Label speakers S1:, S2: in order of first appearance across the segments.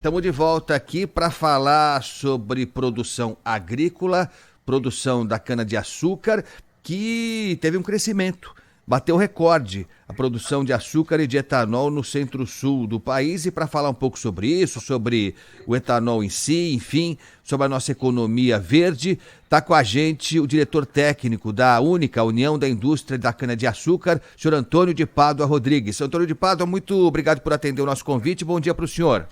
S1: Estamos de volta aqui para falar sobre produção agrícola, produção da cana-de-açúcar, que teve um crescimento, bateu recorde, a produção de açúcar e de etanol no centro-sul do país. E para falar um pouco sobre isso, sobre o etanol em si, enfim, sobre a nossa economia verde, está com a gente o diretor técnico da única União da Indústria da Cana-de-Açúcar, senhor Antônio de Pádua Rodrigues. Senhor Antônio de Pádua, muito obrigado por atender o nosso convite. Bom dia para o senhor.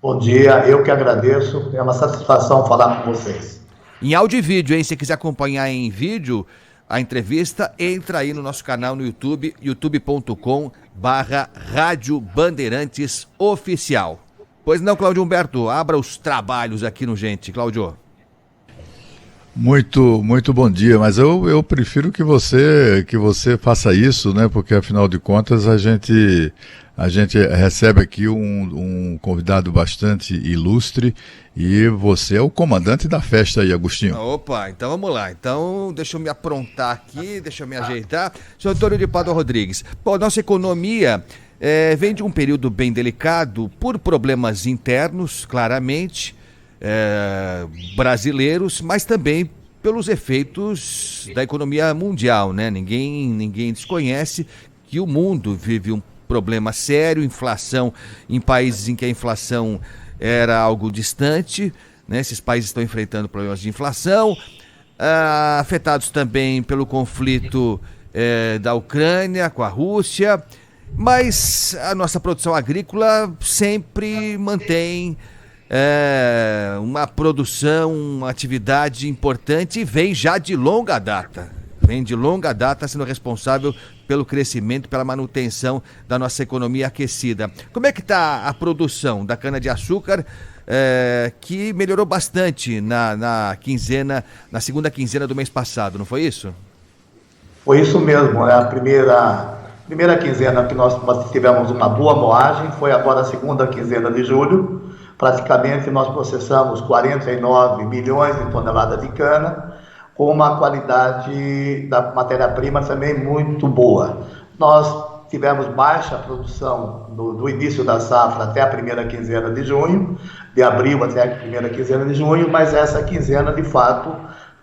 S2: Bom dia, eu que agradeço, é uma satisfação falar com vocês.
S1: Em áudio e vídeo, hein? Se quiser acompanhar em vídeo a entrevista, entra aí no nosso canal no YouTube, youtube.com/Rádio Bandeirantes Oficial. Pois não, Cláudio Humberto, abra os trabalhos aqui no Gente, Cláudio.
S3: Muito bom dia, mas eu prefiro que você faça isso, né? Porque afinal de contas a gente recebe aqui um convidado bastante ilustre e você é o comandante da festa aí, Agostinho.
S1: Opa, então vamos lá. Então deixa eu me aprontar aqui, deixa eu me ajeitar. Senhor Antônio de Pádua Rodrigues, nossa economia vem de um período bem delicado por problemas internos, claramente, brasileiros, mas também pelos efeitos da economia mundial, né? Ninguém desconhece que o mundo vive um problema sério, inflação em países em que a inflação era algo distante, né? Esses países estão enfrentando problemas de inflação, afetados também pelo conflito da Ucrânia com a Rússia, mas a nossa produção agrícola sempre mantém uma produção, uma atividade importante e vem já de longa data. Vem de longa data sendo responsável pelo crescimento, pela manutenção da nossa economia aquecida. Como é que está a produção da cana-de-açúcar, que melhorou bastante na segunda quinzena do mês passado, não foi isso?
S2: Foi isso mesmo, a primeira quinzena que nós tivemos uma boa moagem, foi agora a segunda quinzena de julho. Praticamente nós processamos 49 milhões de toneladas de cana, com uma qualidade da matéria-prima também muito boa. Nós tivemos baixa produção do início da safra até a primeira quinzena de junho, de abril até a primeira quinzena de junho, mas essa quinzena, de fato,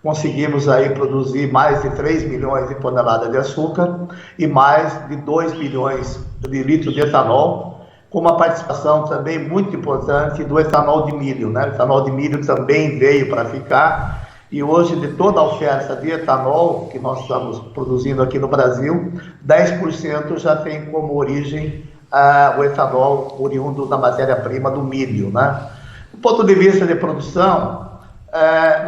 S2: conseguimos aí produzir mais de 3 milhões de toneladas de açúcar e mais de 2 milhões de litros de etanol, com uma participação também muito importante do etanol de milho, né? O etanol de milho também veio para ficar, e hoje, de toda a oferta de etanol que nós estamos produzindo aqui no Brasil, 10% já tem como origem o etanol oriundo da matéria-prima do milho, né? Do ponto de vista de produção,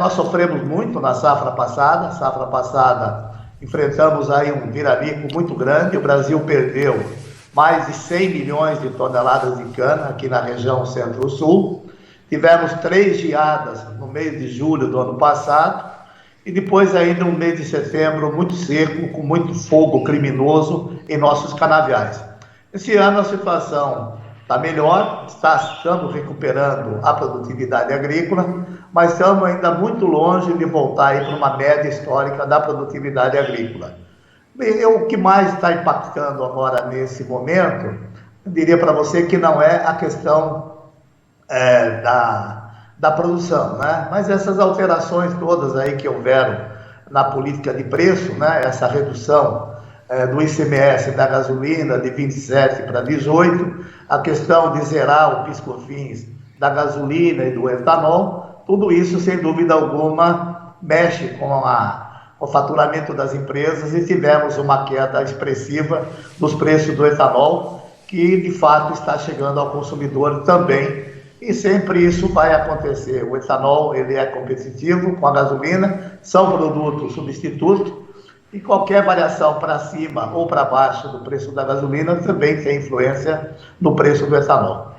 S2: nós sofremos muito na safra passada enfrentamos aí um viralico muito grande, o Brasil perdeu mais de 100 milhões de toneladas de cana aqui na região centro-sul. Tivemos 3 geadas no mês de julho do ano passado e depois ainda um mês de setembro muito seco, com muito fogo criminoso em nossos canaviais. Esse ano a situação está melhor, estamos recuperando a produtividade agrícola, mas estamos ainda muito longe de voltar para uma média histórica da produtividade agrícola. O que mais está impactando agora nesse momento, eu diria para você que não é a questão da produção, né? Mas essas alterações todas aí que houveram na política de preço, né? Essa redução do ICMS da gasolina de 27 para 18, a questão de zerar o PIS/COFINS da gasolina e do etanol, tudo isso, sem dúvida alguma, mexe com o faturamento das empresas e tivemos uma queda expressiva dos preços do etanol, que de fato está chegando ao consumidor também. E sempre isso vai acontecer. O etanol, ele é competitivo com a gasolina, são produtos substitutos, e qualquer variação para cima ou para baixo do preço da gasolina também tem influência no preço do etanol.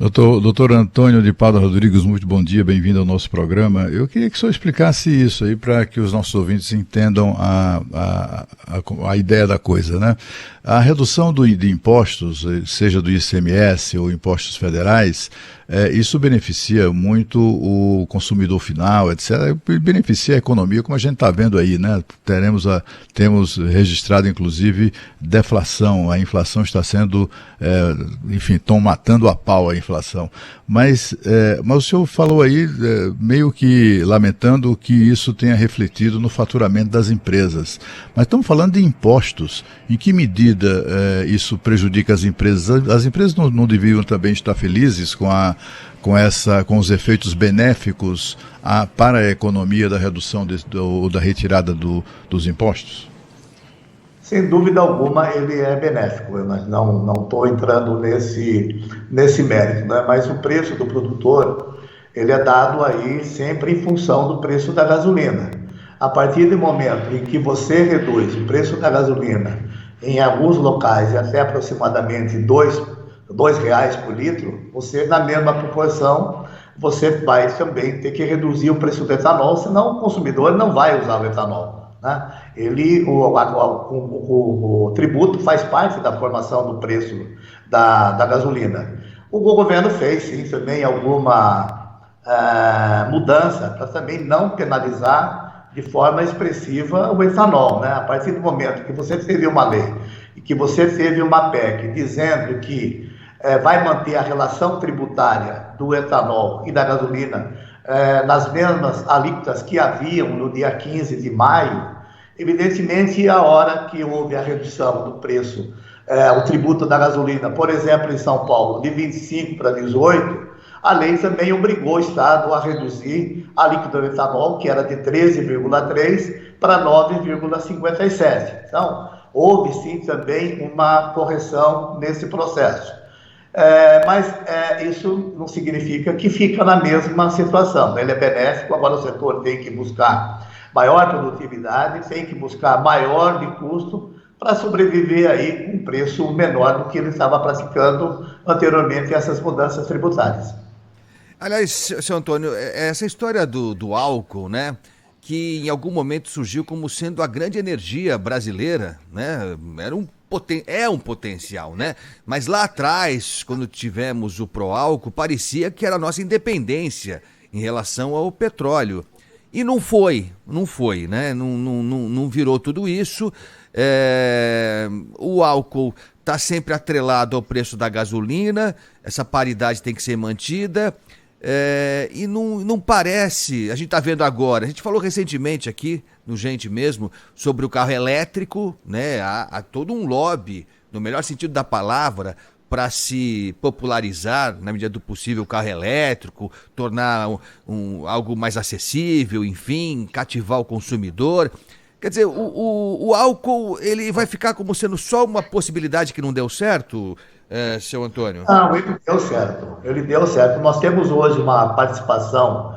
S3: Doutor Antônio de Pádua Rodrigues, muito bom dia, bem-vindo ao nosso programa. Eu queria que o senhor explicasse isso aí para que os nossos ouvintes entendam a ideia da coisa, né? A redução de impostos, seja do ICMS ou impostos federais, isso beneficia muito o consumidor final, etc. Beneficia a economia, como a gente está vendo aí, né? Temos registrado, inclusive, deflação. A inflação está sendo, estão matando a pau a inflação. inflação. Mas o senhor falou aí, meio que lamentando que isso tenha refletido no faturamento das empresas. Mas estamos falando de impostos. Em que medida isso prejudica as empresas? As empresas não deviam também estar felizes com os efeitos benéficos para a economia da redução ou da retirada dos impostos?
S2: Sem dúvida alguma, ele é benéfico. Eu não estou entrando nesse mérito, né? Mas o preço do produtor, ele é dado aí sempre em função do preço da gasolina. A partir do momento em que você reduz o preço da gasolina em alguns locais até aproximadamente R$ 2 por litro, você, na mesma proporção, você vai também ter que reduzir o preço do etanol, senão o consumidor não vai usar o etanol, né? O tributo faz parte da formação do preço da gasolina. O governo fez, sim, também alguma mudança para também não penalizar de forma expressiva o etanol, né? A partir do momento que você teve uma lei e que você teve uma PEC dizendo que vai manter a relação tributária do etanol e da gasolina nas mesmas alíquotas que haviam no dia 15 de maio, evidentemente, a hora que houve a redução do preço, o tributo da gasolina, por exemplo, em São Paulo, de 25 para 18, a lei também obrigou o Estado a reduzir a alíquota do etanol, que era de 13,3 para 9,57. Então, houve sim também uma correção nesse processo. Mas isso não significa que fica na mesma situação. Ele é benéfico, agora o setor tem que buscar maior produtividade, tem que buscar maior de custo para sobreviver aí com um preço menor do que ele estava praticando anteriormente essas mudanças tributárias.
S1: Aliás, seu Antônio, essa história do álcool, né, que em algum momento surgiu como sendo a grande energia brasileira, né, é um potencial, né? Mas lá atrás, quando tivemos o Proálcool, parecia que era a nossa independência em relação ao petróleo. E não foi, né? Não virou tudo isso. O álcool está sempre atrelado ao preço da gasolina, essa paridade tem que ser mantida. E não parece, a gente está vendo agora, a gente falou recentemente aqui, no Gente Mesmo, sobre o carro elétrico, né? Há todo um lobby, no melhor sentido da palavra, para se popularizar, na medida do possível, o carro elétrico, tornar algo mais acessível, enfim, cativar o consumidor. Quer dizer, o álcool, ele vai ficar como sendo só uma possibilidade que não deu certo, seu Antônio?
S2: Não, ele deu certo. Nós temos hoje uma participação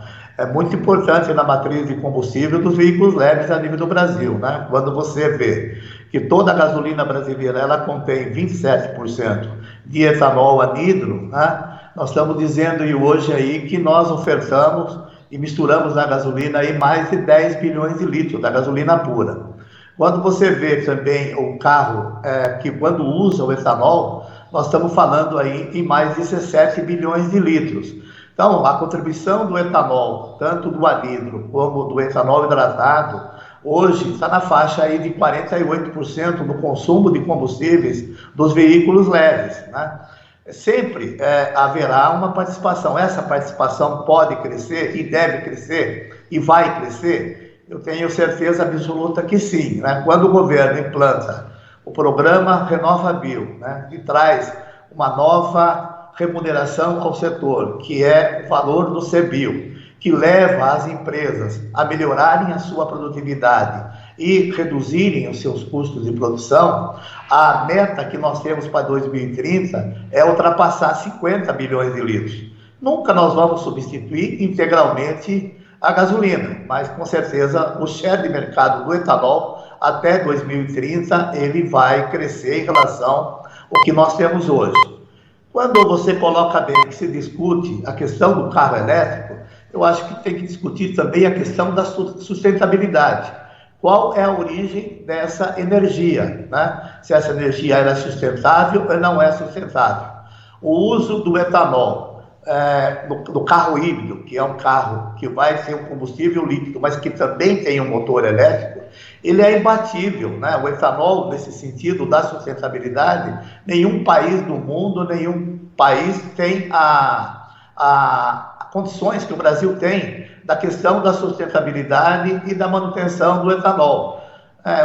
S2: muito importante na matriz de combustível dos veículos leves a nível do Brasil, né? Quando você vê que toda a gasolina brasileira ela contém 27% de etanol anidro, né? Nós estamos dizendo hoje aí que nós ofertamos e misturamos na gasolina aí mais de 10 bilhões de litros da gasolina pura. Quando você vê também o carro que quando usa o etanol, nós estamos falando aí em mais de 17 bilhões de litros. Então, a contribuição do etanol, tanto do anidro como do etanol hidratado, hoje está na faixa aí de 48% do consumo de combustíveis dos veículos leves, né? Sempre haverá uma participação. Essa participação pode crescer e deve crescer e vai crescer? Eu tenho certeza absoluta que sim, né? Quando o governo implanta o programa RenovaBio, né, e traz uma nova remuneração ao setor, que é o valor do CBio, que leva as empresas a melhorarem a sua produtividade e reduzirem os seus custos de produção, a meta que nós temos para 2030 é ultrapassar 50 bilhões de litros. Nunca nós vamos substituir integralmente a gasolina, mas com certeza o share de mercado do etanol até 2030 ele vai crescer em relação ao que nós temos hoje. Quando você coloca bem que se discute a questão do carro elétrico, eu acho que tem que discutir também a questão da sustentabilidade. Qual é a origem dessa energia, né? Se essa energia era sustentável ou não é sustentável. O uso do etanol no carro híbrido, que é um carro que vai ser um combustível líquido, mas que também tem um motor elétrico, ele é imbatível, né? O etanol, nesse sentido da sustentabilidade, nenhum país do mundo, nenhum país tem condições que o Brasil tem da questão da sustentabilidade e da manutenção do etanol.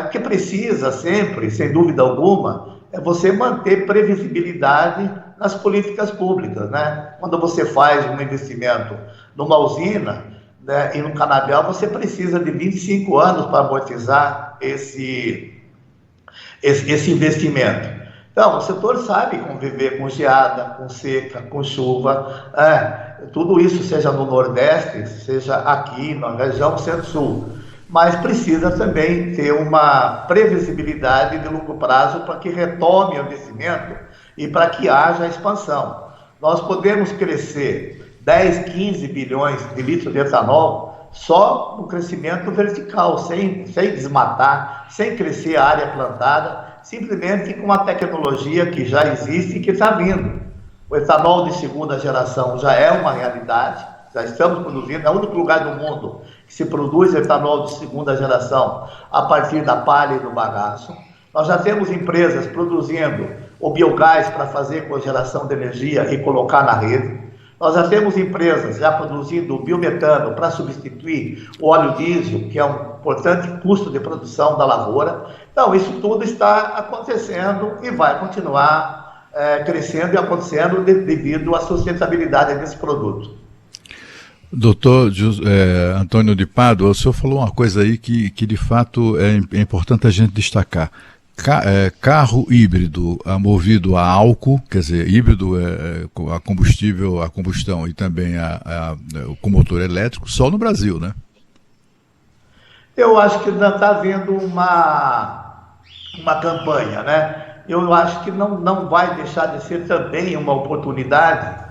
S2: O que precisa sempre, sem dúvida alguma, é você manter previsibilidade nas políticas públicas, né? Quando você faz um investimento numa usina, né, e no canabial, você precisa de 25 anos para amortizar esse investimento. Então, o setor sabe conviver com geada, com seca, com chuva, tudo isso, seja no Nordeste, seja aqui na região Centro-Sul, mas precisa também ter uma previsibilidade de longo prazo para que retome o investimento e para que haja expansão. Nós podemos crescer 10, 15 bilhões de litros de etanol só no crescimento vertical, sem desmatar, sem crescer a área plantada, simplesmente com a tecnologia que já existe e que está vindo. O etanol de segunda geração já é uma realidade, já estamos produzindo, é o único lugar do mundo que se produz etanol de segunda geração a partir da palha e do bagaço. Nós já temos empresas produzindo o biogás para fazer cogeração de energia e colocar na rede. Nós já temos empresas já produzindo o biometano para substituir o óleo diesel, que é um importante custo de produção da lavoura. Então, isso tudo está acontecendo e vai continuar crescendo e acontecendo devido à sustentabilidade desse produto.
S3: Doutor Antônio de Pádua, o senhor falou uma coisa aí que de fato é importante a gente destacar. Carro híbrido movido a álcool, quer dizer, híbrido a combustível, a combustão e também com motor elétrico, só no Brasil, né?
S2: Eu acho que ainda está havendo uma campanha, né? Eu acho que não vai deixar de ser também uma oportunidade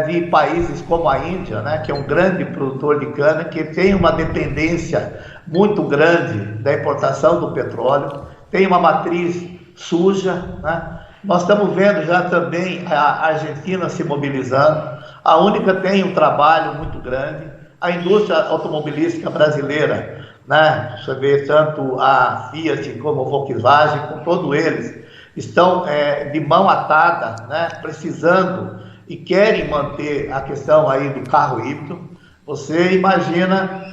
S2: de países como a Índia, né, que é um grande produtor de cana, que tem uma dependência muito grande da importação do petróleo, tem uma matriz suja, né? Nós estamos vendo já também a Argentina se mobilizando, a única tem um trabalho muito grande, a indústria automobilística brasileira, né? Você vê tanto a Fiat como a Volkswagen, com todos eles, estão de mão atada, né? Precisando e querem manter a questão aí do carro híbrido. Você imagina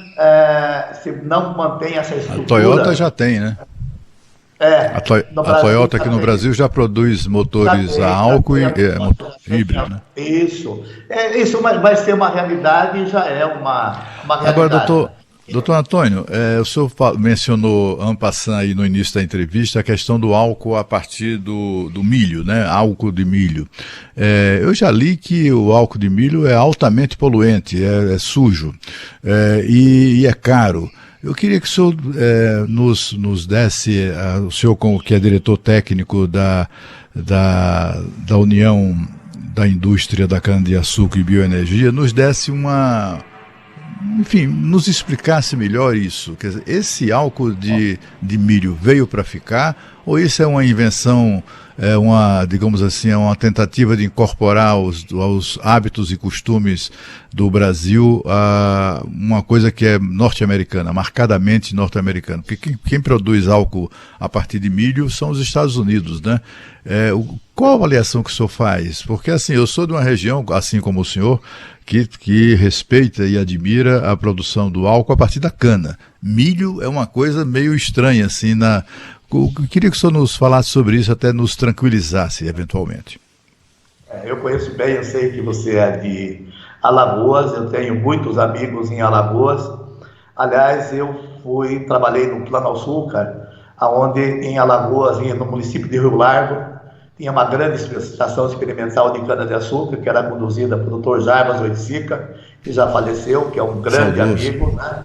S2: se não mantém essa estrutura...
S3: A Toyota já tem, né? A Toyota aqui no Brasil já produz motores a álcool e motor híbrido, né?
S2: Isso vai ser uma realidade e já é uma realidade.
S3: Agora, doutor Antônio, o senhor mencionou en passant aí no início da entrevista a questão do álcool a partir do milho, né? Álcool de milho. Eu já li que o álcool de milho é altamente poluente, é sujo e é caro. Eu queria que o senhor nos desse, o senhor que é diretor técnico da União da Indústria da Cana-de-Açúcar e Bioenergia, nos desse nos explicasse melhor isso. Quer dizer, esse álcool de milho veio para ficar ou isso é uma invenção, digamos assim, é uma tentativa de incorporar aos hábitos e costumes do Brasil uma coisa que é norte-americana, marcadamente norte-americana? Porque quem produz álcool a partir de milho são os Estados Unidos, né? Qual a avaliação que o senhor faz? Porque assim, eu sou de uma região, assim como o senhor, que respeita e admira a produção do álcool a partir da cana. Milho é uma coisa meio estranha, assim, eu queria que o senhor nos falasse sobre isso, até nos tranquilizasse, eventualmente.
S2: Eu conheço bem, eu sei que você é de Alagoas, eu tenho muitos amigos em Alagoas. Aliás, trabalhei no Plano Açúcar, onde em Alagoas, no município de Rio Largo, tinha uma grande estação experimental de cana-de-açúcar, que era conduzida pelo Dr. Jarbas Oiticica, que já faleceu, que é um grande amigo, né?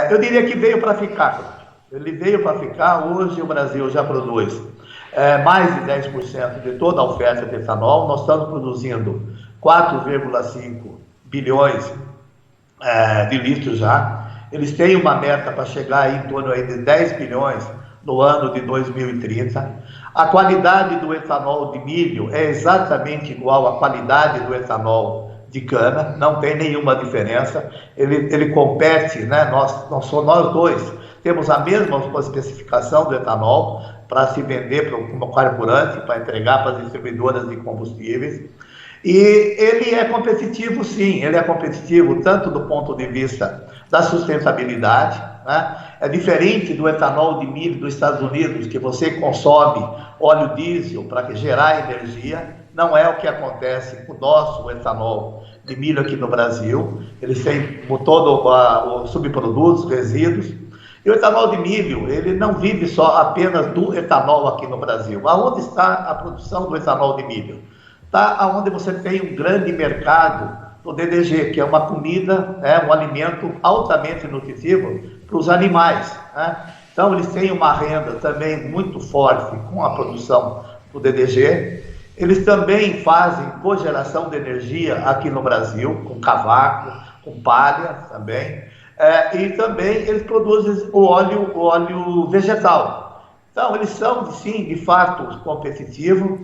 S2: Eu diria que veio para ficar. Ele veio para ficar. Hoje o Brasil já produz mais de 10% de toda a oferta de etanol. Nós estamos produzindo 4,5 bilhões de litros já. Eles têm uma meta para chegar aí em torno aí de 10 bilhões no ano de 2030. A qualidade do etanol de milho é exatamente igual à qualidade do etanol de cana, não tem nenhuma diferença. Ele compete, né? Nós dois temos a mesma especificação do etanol, para se vender como carburante, para entregar para as distribuidoras de combustíveis. E ele é competitivo, sim, ele é competitivo tanto do ponto de vista da sustentabilidade, né? É diferente do etanol de milho dos Estados Unidos, que você consome óleo diesel para gerar energia. Não é o que acontece com o nosso etanol de milho aqui no Brasil. Eles têm todo os subprodutos, resíduos. E o etanol de milho, ele não vive só apenas do etanol aqui no Brasil. Aonde está a produção do etanol de milho? Está onde você tem um grande mercado do DDG, que é uma comida, um alimento altamente nutritivo para os animais, né? Então, eles têm uma renda também muito forte com a produção do DDG. Eles também fazem cogeração de energia aqui no Brasil, com cavaco, com palha também. E também eles produzem o óleo vegetal. Então, eles são, sim, de fato, competitivos.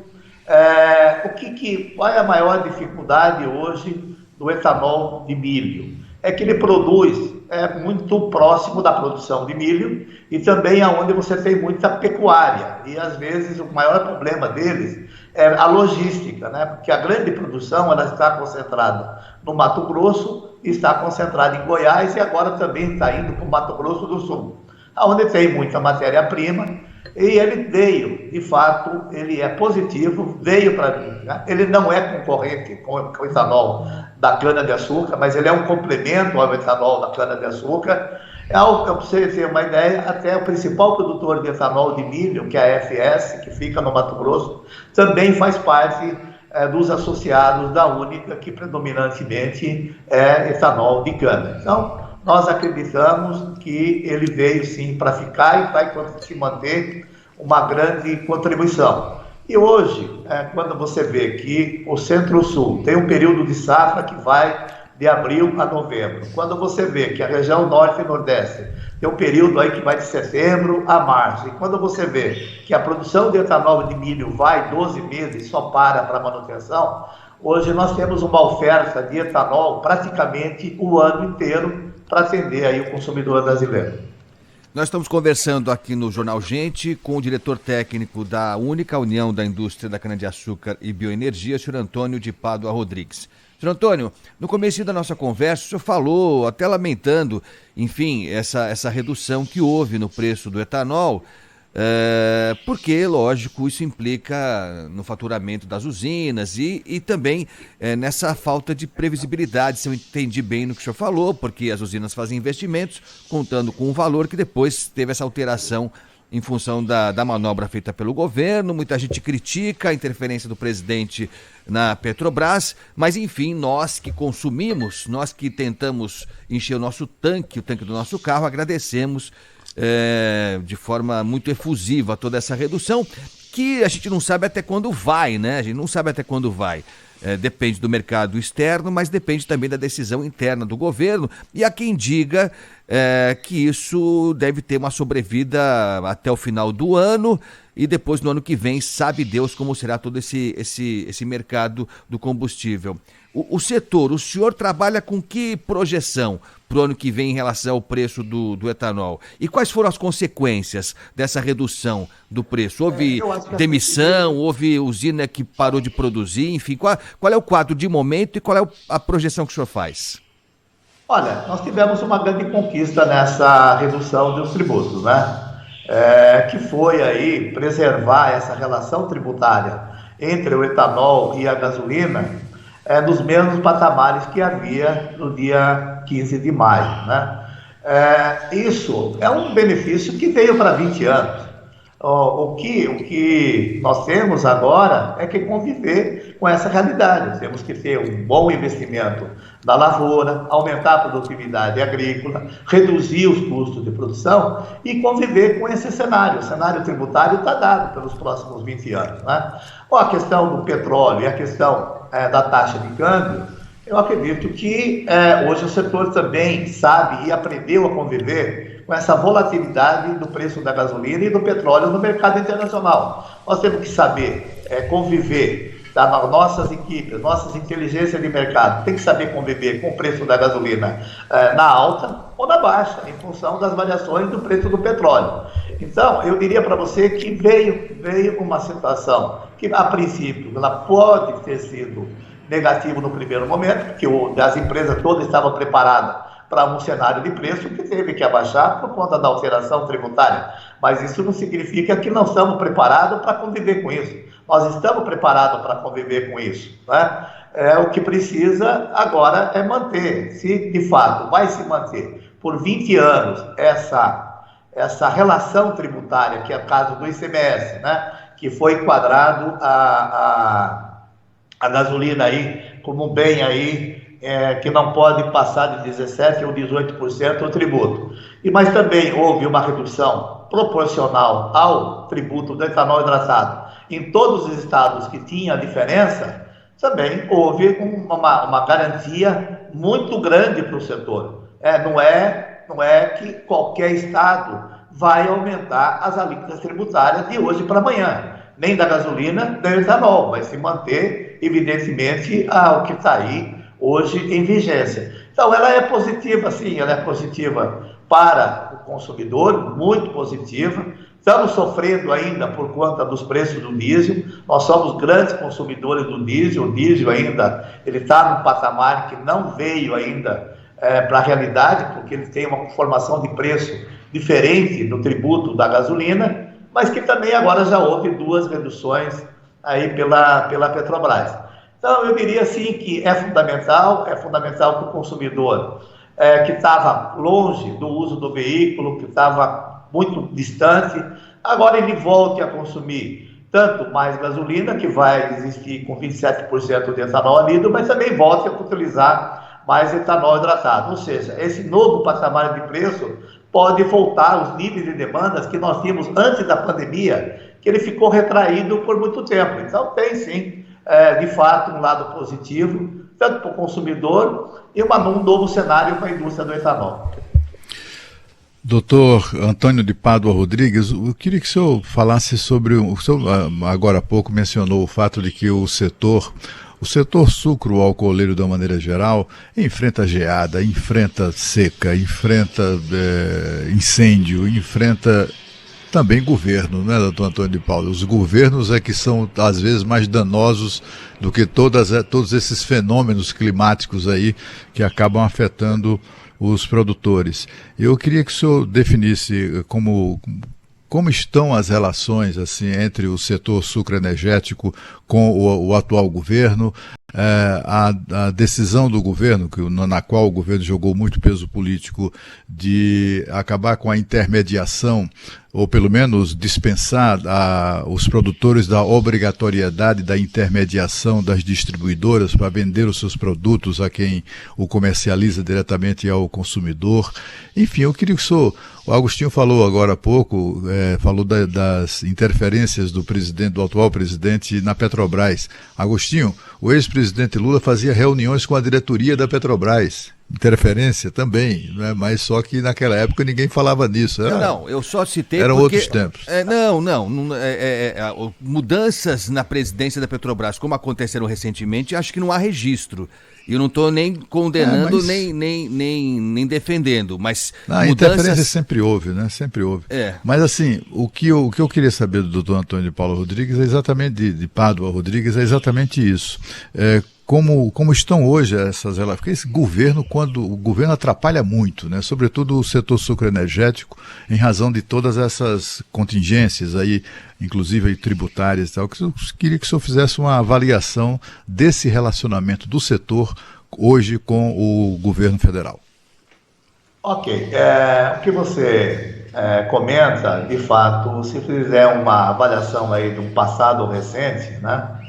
S2: Qual é a maior dificuldade hoje do etanol de milho? É que ele produz muito próximo da produção de milho e também aonde você tem muita pecuária. E, às vezes, o maior problema deles é a logística, né? Porque a grande produção ela está concentrada no Mato Grosso, está concentrada em Goiás e agora também está indo para o Mato Grosso do Sul, onde tem muita matéria-prima. E ele veio, de fato, ele é positivo, veio para mim, né? Ele não é concorrente com o etanol da cana-de-açúcar, mas ele é um complemento ao etanol da cana-de-açúcar. Para você ter uma ideia, até o principal produtor de etanol de milho, que é a FS, que fica no Mato Grosso, também faz parte dos associados da Única, que predominantemente é etanol de cana. Então, nós acreditamos que ele veio sim para ficar e vai se manter uma grande contribuição. E hoje, quando você vê que o Centro-Sul tem um período de safra que vai de abril a novembro, quando você vê que a região Norte e Nordeste tem um período aí que vai de setembro a março, e quando você vê que a produção de etanol de milho vai 12 meses só para manutenção, hoje nós temos uma oferta de etanol praticamente o ano inteiro para atender aí o consumidor brasileiro.
S1: Nós estamos conversando aqui no Jornal Gente com o diretor técnico da Única União da Indústria da Cana-de-Açúcar e Bioenergia, senhor Antônio de Pádua Rodrigues. Senhor Antônio, no começo da nossa conversa, o senhor falou, até lamentando, enfim, essa redução que houve no preço do etanol, porque, lógico, isso implica no faturamento das usinas e também nessa falta de previsibilidade, se eu entendi bem no que o senhor falou, porque as usinas fazem investimentos contando com um valor que depois teve essa alteração em função da manobra feita pelo governo. Muita gente critica a interferência do presidente na Petrobras, mas enfim, nós que consumimos, nós que tentamos encher o nosso tanque, o tanque do nosso carro, agradecemos de forma muito efusiva toda essa redução, que a gente não sabe até quando vai, né? A gente não sabe até quando vai. Depende do mercado externo, mas depende também da decisão interna do governo. E há quem diga que isso deve ter uma sobrevida até o final do ano e depois no ano que vem, sabe Deus como será todo esse mercado do combustível. O setor, o senhor trabalha com que projeção para o ano que vem em relação ao preço do etanol? E quais foram as consequências dessa redução do preço? Houve demissão, houve usina que parou de produzir, enfim, qual é o quadro de momento e qual é a projeção que o senhor faz?
S2: Olha, nós tivemos uma grande conquista nessa redução dos tributos, né? Que foi aí preservar essa relação tributária entre o etanol e a gasolina nos mesmos patamares que havia no dia 15 de maio, né? Isso é um benefício que veio para 20 anos. O que nós temos agora é que conviver com essa realidade. Temos que ter um bom investimento na lavoura, aumentar a produtividade agrícola, reduzir os custos de produção e conviver com esse cenário. O cenário tributário está dado pelos próximos 20 anos, né? A questão do petróleo e a questão da taxa de câmbio, eu acredito que hoje o setor também sabe e aprendeu a conviver com essa volatilidade do preço da gasolina e do petróleo no mercado internacional. Nós temos que saber conviver, nossas equipes, nossas inteligências de mercado, tem que saber conviver com o preço da gasolina na alta ou na baixa, em função das variações do preço do petróleo. Então, eu diria para você que veio uma situação que, a princípio, ela pode ter sido negativa no primeiro momento, porque as empresas todas estavam preparadas para um cenário de preço que teve que abaixar por conta da alteração tributária. Mas isso não significa que não estamos preparados para conviver com isso. Nós estamos preparados para conviver com isso, né? O que precisa agora é manter, se de fato vai se manter por 20 anos essa relação tributária, que é o caso do ICMS, né? Que foi enquadrado a gasolina aí como um bem aí que não pode passar de 17% ou 18% o tributo. Mas também houve uma redução proporcional ao tributo do etanol hidratado. Em todos os estados que tinha diferença, também houve uma garantia muito grande para o setor. Não é que qualquer estado vai aumentar as alíquotas tributárias de hoje para amanhã, nem da gasolina, nem do etanol, vai se manter, evidentemente, o que está aí hoje em vigência. Então, ela é positiva, sim, ela é positiva para o consumidor, muito positiva. Estamos sofrendo ainda por conta dos preços do diesel, nós somos grandes consumidores do diesel, o diesel ainda ele está num patamar que não veio ainda para a realidade, porque ele tem uma formação de preço diferente do tributo da gasolina, mas que também agora já houve 2 reduções aí pela Petrobras. Então, eu diria assim que é fundamental que o consumidor que estava longe do uso do veículo, que estava muito distante, agora ele volte a consumir tanto mais gasolina, que vai existir com 27% de etanol anido, mas também volte a utilizar mais etanol hidratado. Ou seja, esse novo patamar de preço pode voltar aos níveis de demandas que nós tínhamos antes da pandemia, que ele ficou retraído por muito tempo. Então, tem sim, de fato, um lado positivo, tanto para o consumidor e um novo cenário para a indústria do etanol.
S3: Doutor Antônio de Pádua Rodrigues, eu queria que o senhor falasse sobre, o senhor agora há pouco mencionou o fato de que o setor sucro-alcooleiro, de uma maneira geral, enfrenta geada, enfrenta seca, enfrenta incêndio, enfrenta também governo, né, doutor Antônio de Pádua? Os governos é que são, às vezes, mais danosos do que todos esses fenômenos climáticos aí que acabam afetando os produtores. Eu queria que o senhor definisse como estão as relações assim, entre o setor sucroenergético com o atual governo, a decisão do governo, na qual o governo jogou muito peso político, de acabar com a intermediação, ou pelo menos dispensar os produtores da obrigatoriedade da intermediação das distribuidoras para vender os seus produtos a quem o comercializa diretamente ao consumidor. Enfim, eu queria que o Agostinho falou agora há pouco, falou das interferências do atual presidente na Petrobras. Agostinho, o ex-presidente Lula fazia reuniões com a diretoria da Petrobras. Interferência também, né? Mas só que naquela época ninguém falava nisso.
S1: Não, eu só citei
S3: eram
S1: porque...
S3: outros tempos.
S1: Mudanças na presidência da Petrobras, como aconteceram recentemente, acho que não há registro. Eu não estou nem condenando, nem defendendo, mas
S3: interferência sempre houve, né? Sempre houve. Mas assim, o que eu queria saber do doutor Antônio de Pádua Rodrigues é exatamente, de Pádua Rodrigues, é exatamente isso. Como estão hoje essas relações? Porque esse governo, quando o governo atrapalha muito, né? Sobretudo o setor sucroenergético, em razão de todas essas contingências aí, inclusive aí, tributárias e tal. Eu queria que o senhor fizesse uma avaliação desse relacionamento do setor hoje com o governo federal.
S2: Ok, o que você comenta, de fato, se fizer uma avaliação aí de um passado recente, né?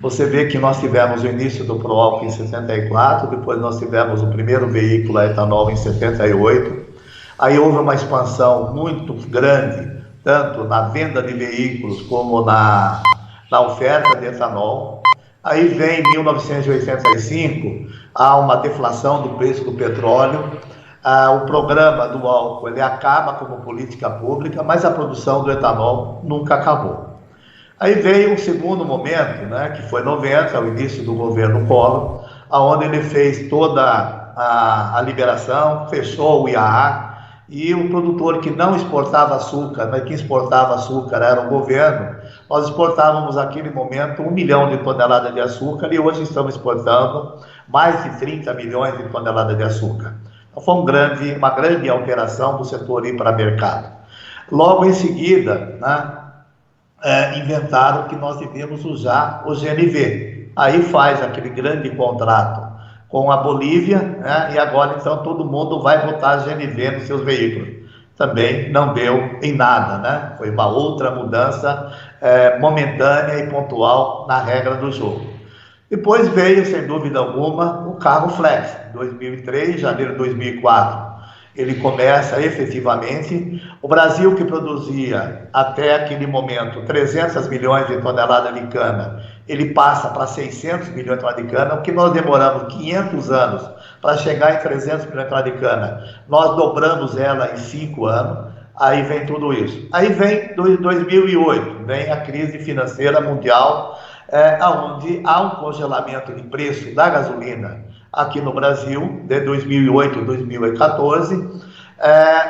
S2: Você vê que nós tivemos o início do Proálcool em 74, depois nós tivemos o primeiro veículo a etanol em 78. Aí houve uma expansão muito grande, tanto na venda de veículos como na oferta de etanol. Aí vem em 1985, há uma deflação do preço do petróleo. O programa do álcool ele acaba como política pública, mas a produção do etanol nunca acabou. Aí veio um segundo momento, né, que foi 90, o início do governo Collor, onde ele fez toda a liberação, fechou o IAA, e o produtor que não exportava açúcar, mas que exportava açúcar era o governo, nós exportávamos naquele momento 1 milhão de toneladas de açúcar e hoje estamos exportando mais de 30 milhões de toneladas de açúcar. Então foi uma grande alteração do setor ir para mercado. Logo em seguida, né, inventaram que nós devíamos usar o GNV. Aí faz aquele grande contrato com a Bolívia, né, e agora então todo mundo vai botar GNV nos seus veículos. Também não deu em nada, né? Foi uma outra mudança momentânea e pontual na regra do jogo. Depois veio, sem dúvida alguma, o carro flex, 2003, janeiro de 2004. Ele começa efetivamente. O Brasil, que produzia até aquele momento 300 milhões de toneladas de cana, ele passa para 600 milhões de toneladas de cana, o que nós demoramos 500 anos para chegar em 300 milhões de toneladas de cana. Nós dobramos ela em 5 anos, aí vem tudo isso. Aí vem 2008, vem a crise financeira mundial, onde há um congelamento de preço da gasolina aqui no Brasil, de 2008 a 2014,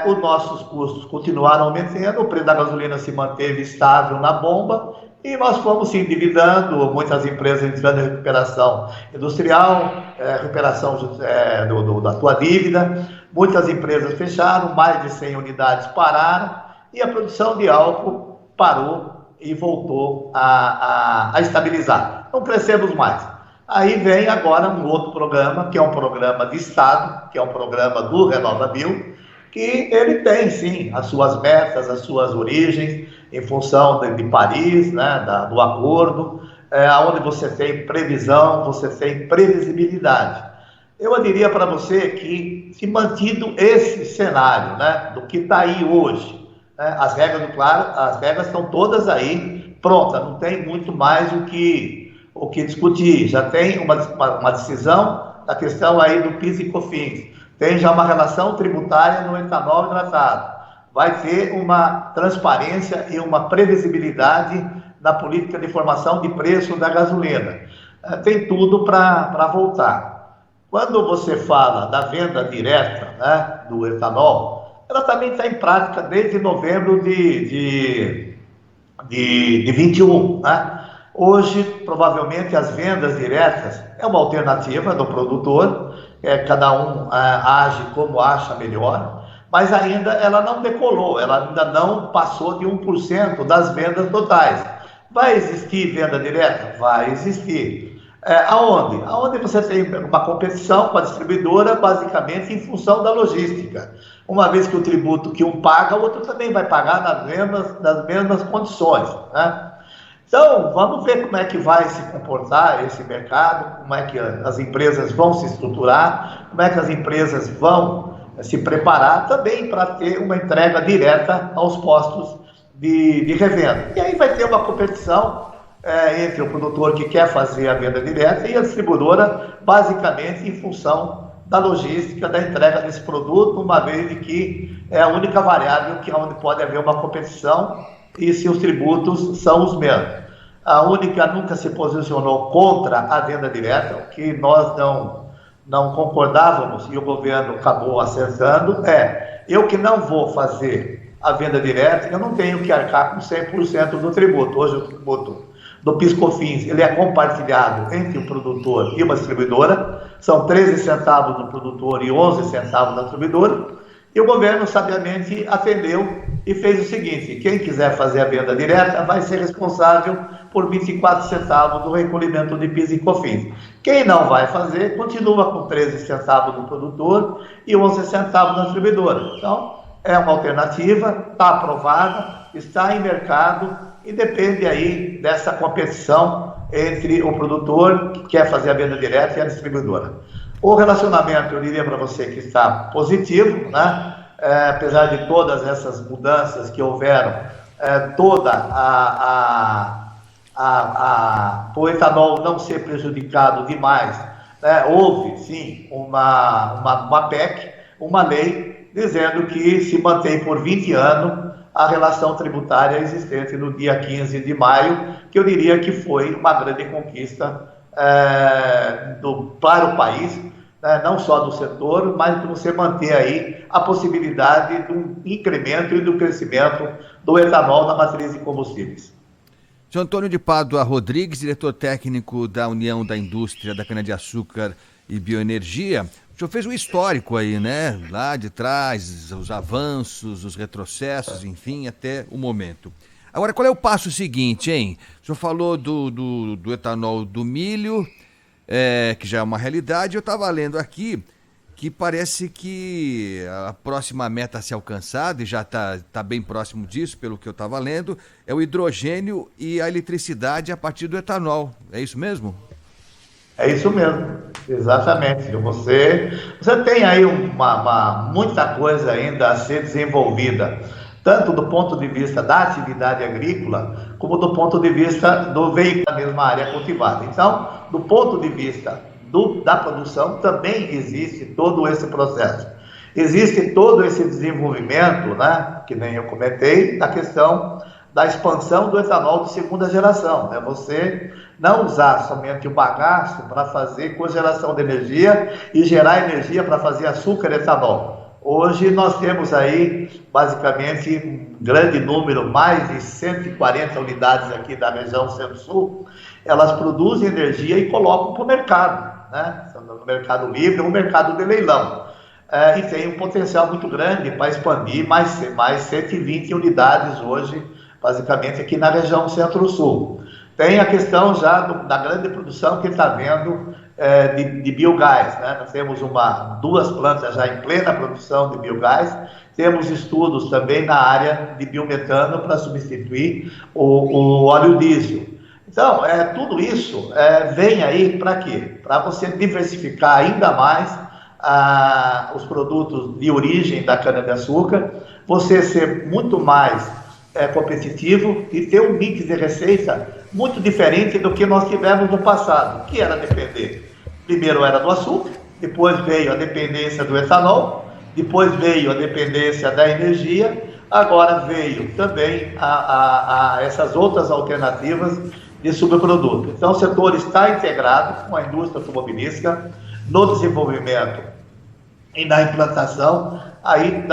S2: os nossos custos continuaram aumentando, o preço da gasolina se manteve estável na bomba, e nós fomos se endividando, muitas empresas entrando em recuperação industrial, recuperação da tua dívida, muitas empresas fecharam, mais de 100 unidades pararam, e a produção de álcool parou e voltou a estabilizar. Não crescemos mais. Aí vem agora um outro programa, que é um programa de Estado, que é um programa do RenovaBio, que ele tem, sim, as suas metas, as suas origens, em função de Paris, né, do acordo, onde você tem previsão, você tem previsibilidade. Eu diria para você que, se mantido esse cenário, né, do que está aí hoje, né, as regras estão todas aí, prontas, não tem muito mais o que discutir. Já tem uma decisão da questão aí do PIS e COFINS, tem já uma relação tributária no etanol hidratado, vai ter uma transparência e uma previsibilidade na política de formação de preço da gasolina. Tem tudo para voltar. Quando você fala da venda direta, né, do etanol, ela também está em prática desde novembro de 21, né? Hoje, provavelmente, as vendas diretas é uma alternativa do produtor, cada um age como acha melhor, mas ainda ela não decolou, ela ainda não passou de 1% das vendas totais. Vai existir venda direta? Vai existir. Aonde? Aonde você tem uma competição com a distribuidora, basicamente em função da logística. Uma vez que o tributo que um paga, o outro também vai pagar nas mesmas condições, né? Então, vamos ver como é que vai se comportar esse mercado, como é que as empresas vão se estruturar, como é que as empresas vão se preparar também para ter uma entrega direta aos postos de revenda. E aí vai ter uma competição entre o produtor que quer fazer a venda direta e a distribuidora, basicamente em função da logística, da entrega desse produto, uma vez que é a única variável onde pode haver uma competição e se os tributos são os mesmos. A única nunca se posicionou contra a venda direta, o que nós não concordávamos e o governo acabou acertando, eu que não vou fazer a venda direta, eu não tenho que arcar com 100% do tributo. Hoje o tributo do PIS/COFINS, ele é compartilhado entre o produtor e uma distribuidora, são 13 centavos do produtor e 11 centavos da distribuidora, e o governo sabiamente atendeu e fez o seguinte: quem quiser fazer a venda direta vai ser responsável por 24 centavos do recolhimento de PIS e COFINS. Quem não vai fazer, continua com 13 centavos do produtor e 11 centavos da distribuidora. Então, é uma alternativa, está aprovada, está em mercado e depende aí dessa competição entre o produtor que quer fazer a venda direta e a distribuidora. O relacionamento, eu diria para você que está positivo, né? Apesar de todas essas mudanças que houveram, o etanol não ser prejudicado demais, né? Houve, sim, uma PEC, uma lei, dizendo que se mantém por 20 anos a relação tributária existente no dia 15 de maio, que eu diria que foi uma grande conquista para o país, né, não só do setor, mas de você manter aí a possibilidade do incremento e do crescimento do etanol na matriz de combustíveis.
S1: Seu Antônio de Pádua Rodrigues, diretor técnico da União da Indústria da Cana-de-Açúcar e Bioenergia. O senhor fez um histórico aí, né? Lá de trás, os avanços, os retrocessos, enfim, até o momento. Agora, qual é o passo seguinte, hein? O senhor falou do etanol do milho, que já é uma realidade. Eu estava lendo aqui que parece que a próxima meta a ser alcançada, e já está bem próximo disso, pelo que eu estava lendo, é o hidrogênio e a eletricidade a partir do etanol. É isso mesmo?
S2: É isso mesmo, exatamente. Você tem aí muita coisa ainda a ser desenvolvida, tanto do ponto de vista da atividade agrícola, como do ponto de vista do veículo da mesma área cultivada. Então, do ponto de vista da produção, também existe todo esse processo. Existe todo esse desenvolvimento, né, que nem eu comentei, da questão da expansão do etanol de segunda geração. Né? Você não usar somente o bagaço para fazer cogeração de energia e gerar energia para fazer açúcar e etanol. Hoje nós temos aí, basicamente, um grande número, mais de 140 unidades aqui da região Centro-Sul, elas produzem energia e colocam para o mercado, né? No mercado livre ou no mercado de leilão. E tem um potencial muito grande para expandir mais 120 unidades hoje, basicamente aqui na região Centro-Sul. Tem a questão já da grande produção que está havendo de biogás, né? Nós temos duas plantas já em plena produção de biogás, temos estudos também na área de biometano para substituir o óleo diesel. Então, tudo isso vem aí para quê? Para você diversificar ainda mais os produtos de origem da cana-de-açúcar, você ser muito mais competitivo e ter um mix de receita muito diferente do que nós tivemos no passado, que era depender. Primeiro era do açúcar, depois veio a dependência do etanol, depois veio a dependência da energia, agora veio também essas outras alternativas de subproduto. Então o setor está integrado com a indústria automobilística no desenvolvimento e na implantação aí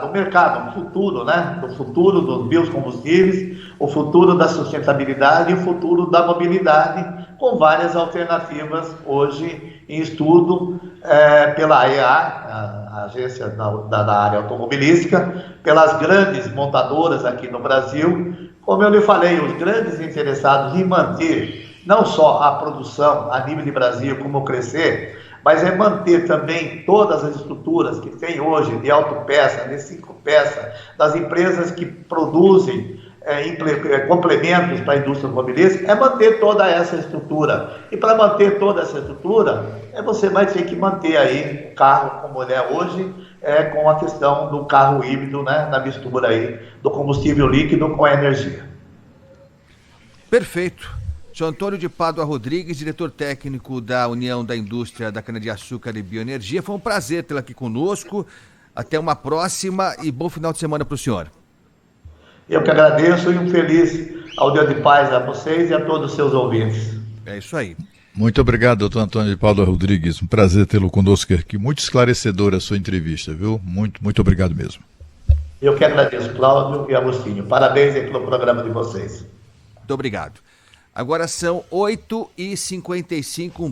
S2: do mercado, no futuro, né? Do futuro dos biocombustíveis, o futuro da sustentabilidade e o futuro da mobilidade, com várias alternativas hoje em estudo pela AEA, a agência da área automobilística, pelas grandes montadoras aqui no Brasil. Como eu lhe falei, os grandes interessados em manter não só a produção a nível de Brasil, como crescer, mas manter também todas as estruturas que tem hoje de autopeça, de 5 peças, das empresas que produzem complementos para a indústria automobilística, manter toda essa estrutura. E para manter toda essa estrutura, você vai ter que manter aí o carro como ele é hoje, com a questão do carro híbrido, né, na mistura aí do combustível líquido com a energia.
S1: Perfeito. Seu Antônio de Pádua Rodrigues, diretor técnico da União da Indústria da Cana-de-Açúcar e Bioenergia. Foi um prazer tê-lo aqui conosco. Até uma próxima e bom final de semana para o senhor.
S2: Eu que agradeço e um feliz ao Dia de Paz a vocês e a todos os seus ouvintes.
S1: É isso aí.
S3: Muito obrigado, doutor Antônio de Pádua Rodrigues. Um prazer tê-lo conosco aqui. Muito esclarecedora a sua entrevista, viu? Muito obrigado mesmo.
S2: Eu que agradeço, Cláudio e Agostinho. Parabéns aí pelo programa de vocês.
S1: Muito obrigado. Agora são 8h55,